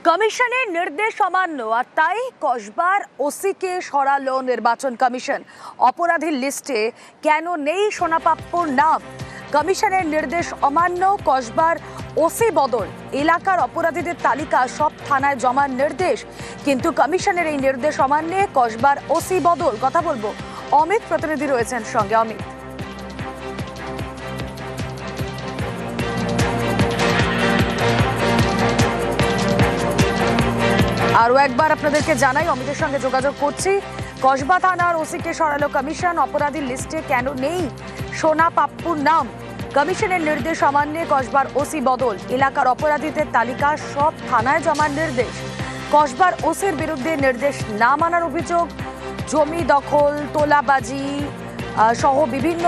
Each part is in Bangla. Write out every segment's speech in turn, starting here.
কমিশনের নির্দেশ অমান্য আর তাই কসবার ওসিকে সরালো নির্বাচন কমিশন। অপরাধীর লিস্টে কেন নেই সোনাপাপ্পুর নাম? কমিশনের নির্দেশ অমান্য, কসবার ওসি বদল, এলাকার অপরাধীদের তালিকা সব থানায় জমার নির্দেশ, কিন্তু কমিশনের এই নির্দেশ অমান্যে কসবার ওসি বদল। কথা বলবো, অমিত প্রতিনিধি রয়েছেন সঙ্গে। অমিত, আরও একবার আপনাদেরকে জানাই, অমিতের সঙ্গে যোগাযোগ করছি। কসবা থানার ওসিকে সরালো কমিশন, অপরাধীর লিস্টে কেন নেই সোনাপাপ্পুর নাম? কমিশনের নির্দেশ অমান্যে কসবার ওসি বদল, এলাকার অপরাধীদের তালিকা সব থানায় জমার নির্দেশ। কসবার ওসির বিরুদ্ধে নির্দেশ না মানার অভিযোগ, জমি দখল, তোলাবাজি সহ বিভিন্ন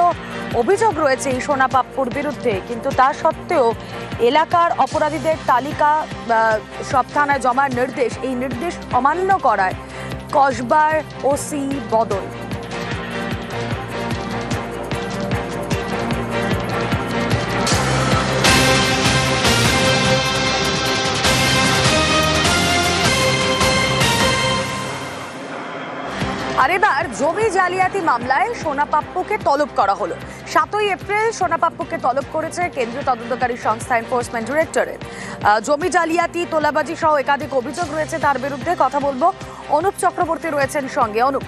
অভিযোগ রয়েছে এই সোনাপাপ্পুর বিরুদ্ধে, কিন্তু তা সত্ত্বেও এলাকার অপরাধীদের তালিকা সব থানায় জমার নির্দেশ, এই নির্দেশ অমান্য করায় কসবার ওসি বদল। আর এবার জমি জালিয়াতি মামলায় সোনাপাপ্পুকে তলব করা হলো। 7ই এপ্রিল সোনাপাপ্পুকে তলব করেছে কেন্দ্রীয় তদন্তকারী সংস্থা এনফোর্সমেন্ট ডিরেক্টরেট। জমি জালিয়াতি, তোলাবাজি সহ একাধিক অভিযোগ রয়েছে তার বিরুদ্ধে। কথা বলবো, অনুপ চক্রবর্তী রয়েছেন সঙ্গে। অনুপ,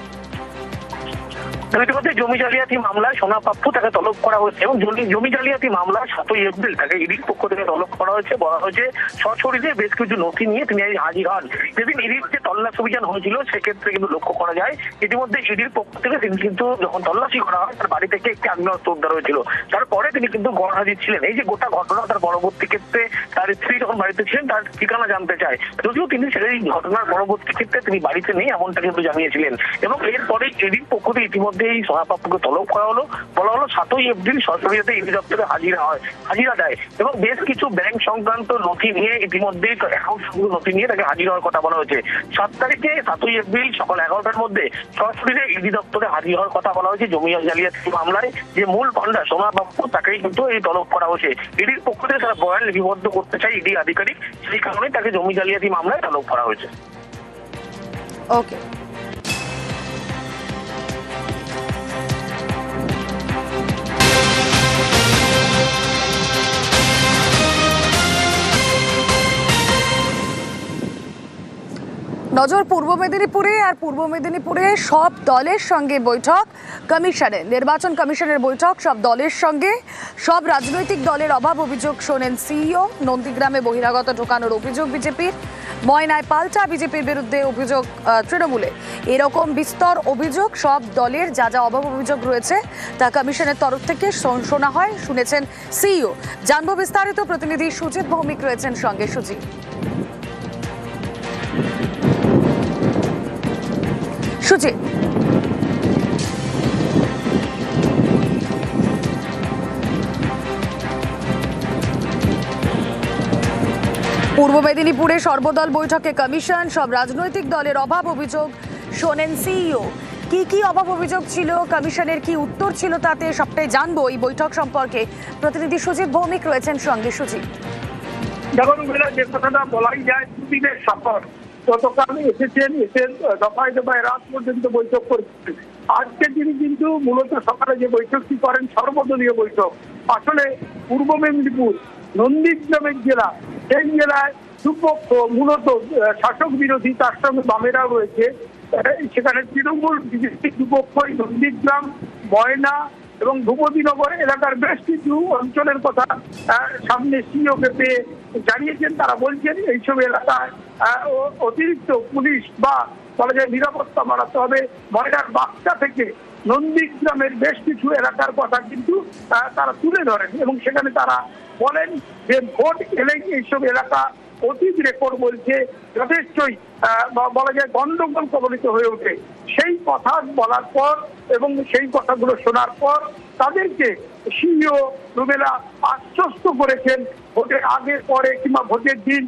ইতিমধ্যে জমি জালিয়াতি মামলায় সোনাপাপ্পু তাকে তলব করা হয়েছে এবং জমি জালিয়াতি মামলা 7ই এপ্রিল তাকে ইডির পক্ষ থেকে তলব করা হয়েছে। বলা হয়েছে সশরীরে বেশ কিছু নথি নিয়ে তিনি হাজির হন। যেদিন ইডির যে তল্লাশি অভিযান হয়েছিল সেক্ষেত্রে কিন্তু লক্ষ্য করা যায় ইতিমধ্যে ইডির পক্ষ থেকে তিনি কিন্তু যখন তল্লাশি করা হয় তার বাড়ি থেকে একটি আগ্নেয়াস্ত্র উদ্ধার হয়েছিল। তারপরে তিনি কিন্তু গড় হাজির ছিলেন। এই যে গোটা ঘটনা, তার পরবর্তী ক্ষেত্রে তার স্ত্রী যখন বাড়িতে ছিলেন তার ঠিকানা জানতে চায়, যদিও তিনি সেই ঘটনার পরবর্তী ক্ষেত্রে তিনি বাড়িতে নেই এমনটা কিন্তু জানিয়েছিলেন। এবং এরপরে ইডির পক্ষ থেকে ইতিমধ্যে এই সোনাপাপ্পুকে তলব করা হলো। বলা হলো 7ই এপ্রিল সশরীরে ইডি দপ্তরে হাজিরা দেয় এবং বেশ কিছু ব্যাংক সংক্রান্ত নথি নিয়ে ইতিমধ্যে অ্যাকাউন্ট নথি নিয়ে তাকে হাজির হওয়ার কথা বলা হয়েছে। 7 তারিখে 7ই এপ্রিল সকাল 11টার মধ্যে সশরীরে ইডি দপ্তরে হাজির হওয়ার কথা বলা হয়েছে। জমি জালিয়াতি মামলায় যে মূল পান্ডা সোনাপাপ্পু, তাকেই কিন্তু এই তলব করা হয়েছে। ইডির পক্ষ থেকে তারা বয়ান লিপিবদ্ধ করতে চায় ইডি আধিকারিক, সেই কারণে তাকে জমি জালিয়াতি মামলায় তলব করা হয়েছে। ওকে, নজর পূর্ব মেদিনীপুরে। আর পূর্ব মেদিনীপুরে সব দলের সঙ্গে বৈঠক কমিশনের, নির্বাচন কমিশনের বৈঠক সব দলের সঙ্গে। সব রাজনৈতিক দলের অভাব অভিযোগ শোনেন সিইও। নন্দীগ্রামে বহিরাগত ঢোকানোর অভিযোগ বিজেপির, ময়নায় পাল্টা বিজেপির বিরুদ্ধে অভিযোগ তৃণমূলে। এরকম বিস্তর অভিযোগ সব দলের, যা যা অভাব অভিযোগ রয়েছে তা কমিশনের তরফ থেকে শোনা হয়, শুনেছেন সিইও। জানবো বিস্তারিত, প্রতিনিধি সুজিত ভৌমিক রয়েছেন সঙ্গে। সুজিত, সুজিত, পূর্ব মেদিনীপুরে সর্বদল বৈঠকে কমিশন, সব রাজনৈতিক দলের অভাব অভিযোগ শোনেন সিইও। কি কি অভাব অভিযোগ ছিল, কমিশনের কি উত্তর ছিল, তাতে সবটাই জানবো এই বৈঠক সম্পর্কে। প্রতিনিধি সুজিত ভৌমিক রয়েছেন সঙ্গে। সুজিত, দেখুন, যে কথাটা বলাই যায়, দুদিনের সফর। গতকাল এসেছেন, এসে দফায় দফায় রাত পর্যন্ত বৈঠক করছেন। আজকে তিনি কিন্তু মূলত সকালে যে বৈঠকটি করেন সর্বদলীয় বৈঠক। আসলে পূর্ব মেদিনীপুর নন্দীগ্রামের জেলা, সেই জেলায় দুপক্ষ মূলত শাসক বিরোধী, তার সঙ্গে বামেরাও রয়েছে। সেখানে তৃণমূল বিজেপি দুপক্ষই নন্দীগ্রাম, ময়না এবং ভূপতিনগর এলাকার বেশ কিছু অঞ্চলের কথা সামনে সিইওকে পেয়ে জানিয়েছেন। তারা বলছেন এইসব এলাকায় অতিরিক্ত পুলিশ বা বলা যায় নিরাপত্তা বাড়াতে হবে। ময়নার বাক্সা থেকে নন্দীগ্রামের বেশ কিছু এলাকার কথা কিন্তু তারা তুলে ধরেন এবং সেখানে তারা বলেন যে ভোট এলেই এইসব এলাকা অতীত রেকর্ড বলছে যথেষ্টই বলা যায় গন্ডগোল কবলিত হয়ে ওঠে। সেই কথা বলার পর এবং সেই কথাগুলো শোনার পর তাদেরকে সিইও রুবেলা আশ্বস্ত করেছেন ভোটের আগে পরে কিংবা ভোটের দিন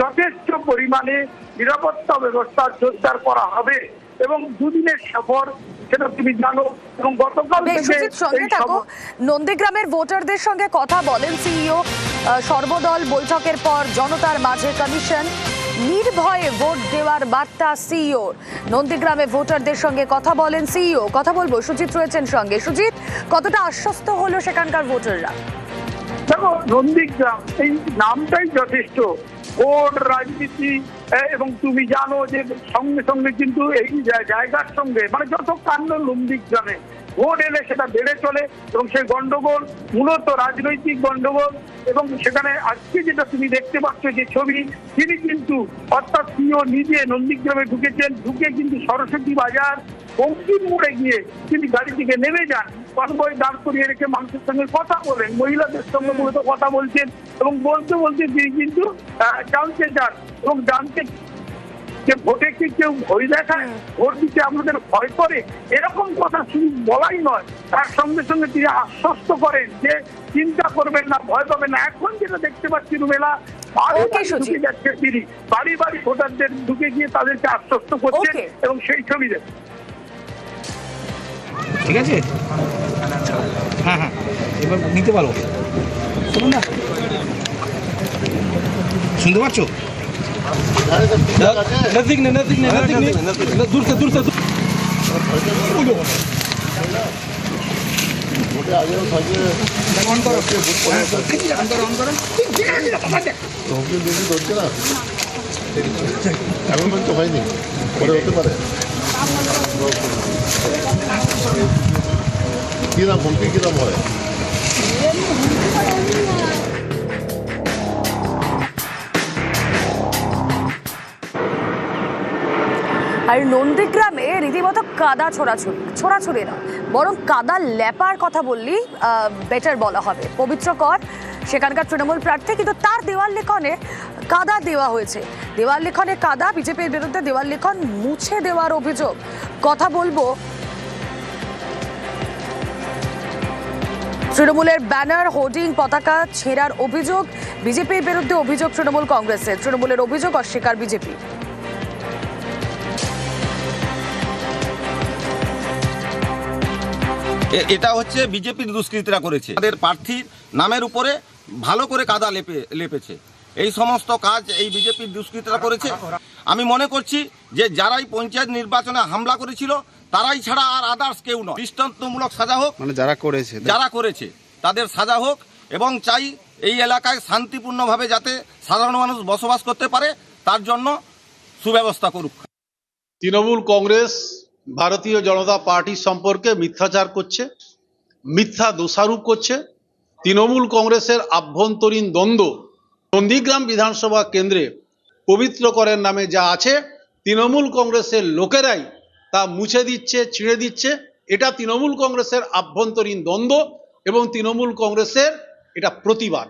যথেষ্ট পরিমাণে নিরাপত্তা ব্যবস্থা জোরদার করা হবে এবং দুদিনের সফর, সেটা তুমি জানো। এবং গতকাল সঙ্গে থাকো, নন্দীগ্রামের ভোটারদের সঙ্গে কথা বলেন সিইও। সর্বদল বৈঠকের পর জনতার মাঝে কমিশন নির্ভয়ে ভোট দেওয়ার বার্তা সিইওর। নন্দীগ্রামে ভোটারদের সঙ্গে কথা বলেন সিইও। কথা বলবো, সুজিত রয়েছেন সঙ্গে। সুজিত, কতটা আশ্বস্ত হলো সেখানকার ভোটাররা? দেখো, নন্দীগ্রাম এই নামটাই যথেষ্ট। ভোট রাজনীতি এবং তুমি জানো যে সঙ্গে সঙ্গে কিন্তু এই জায়গার সঙ্গে মানে যত কাণ্ড নন্দীগ্রামে ভোট এলে সেটা বেড়ে চলে এবং সেই গন্ডগোল মূলত রাজনৈতিক গন্ডগোল। এবং সেখানে আজকে যেটা তুমি দেখতে পাচ্ছ যে ছবি, তিনি কিন্তু অর্থাৎ সিও নিজে নন্দীগ্রামে ঢুকেছেন, ঢুকে কিন্তু সরস্বতী বাজার বঙ্কিম মোড়ে গিয়ে তিনি গাড়ি থেকে নেমে যান, কনভয় দাঁড় করিয়ে রেখে মানুষের সঙ্গে কথা বলেন, মহিলাদের সঙ্গে মূলত কথা বলছেন এবং বলতে বলতে তিনি কিন্তু জানতে চান এবং জানতে যে ভোটে কি কেউ ভয় দেখায়, ভোট দিতে আমাদের ভয় করে, এরকম কথা শুধু বলাই নয়, তার সঙ্গে সঙ্গে তিনি আশ্বস্ত করেন যে চিন্তা করবেন না, ভয় পাবেন না। এখন যেটা দেখতে পাচ্ছি রুমেলা, ঢুকে যাচ্ছে তিনি বাড়ি বাড়ি ভোটারদের ঢুকে গিয়ে তাদেরকে আশ্বস্ত করছেন এবং সেই ছবি দেখুন। ঠিক আছে, হ্যাঁ হ্যাঁ, এবার নিতে পারো। শুনুন না, শুনতে পাচ্ছ? नजदीक नहीं, नजदीक नहीं, नजदीक नहीं, दूर से दूर से। অন করো, অন করো। এখন পর্যন্ত হয়নি, পরে হতে পারে। কিরম হুমকি কিরম হয়? আর নন্দীগ্রামে রীতিমতো কাদা ছোড়াছুড়ি না, বরং কাদা লেপার কথা বললেই বেটার বলা হবে। পবিত্র কর সেখানকার তৃণমূল প্রার্থী, কিন্তু তার দেওয়াল লিখনে কাদা দেওয়া হয়েছে। দেওয়াল লিখনে কাদা, বিজেপির বিরুদ্ধে দেওয়াল লিখন মুছে দেওয়ার অভিযোগ। কথা বলবো, তৃণমূলের ব্যানার, হোর্ডিং, পতাকা ছেঁড়ার অভিযোগ বিজেপির বিরুদ্ধে, অভিযোগ তৃণমূল কংগ্রেসের। তৃণমূলের অভিযোগ অস্বীকার বিজেপি। এটা হচ্ছে বিজেপির দুষ্কৃতীরা করেছে, তাদের প্রার্থীর নামের উপরে ভালো করে কাদা লেপেছে। এই সমস্ত কাজ এই বিজেপির দুষ্কৃতীরা করেছে। আমি মনে করছি যে যারাই পঞ্চায়েত নির্বাচনে হামলা করেছিল তারাই ছাড়া আর আদার্স কেউ নয়। দৃষ্টান্তমূলক সাজা হোক, মানে যারা করেছে তাদের সাজা হোক, এবং চাই এই এলাকায় শান্তিপূর্ণভাবে যাতে সাধারণ মানুষ বসবাস করতে পারে তার জন্য সুব্যবস্থা করুক। তৃণমূল কংগ্রেস ভারতীয় জনতা পার্টি সম্পর্কে মিথ্যাচার করছে, মিথ্যা দোষারোপ করছে। তৃণমূল কংগ্রেসের আভ্যন্তরীণ দ্বন্দ্ব নন্দীগ্রাম বিধানসভা কেন্দ্রে পবিত্র করের নামে যা আছে, তৃণমূল কংগ্রেসের লোকেরাই তা মুছে দিচ্ছে, ছিঁড়ে দিচ্ছে। এটা তৃণমূল কংগ্রেসের আভ্যন্তরীণ দ্বন্দ্ব এবং তৃণমূল কংগ্রেসের এটা প্রতিবাদ।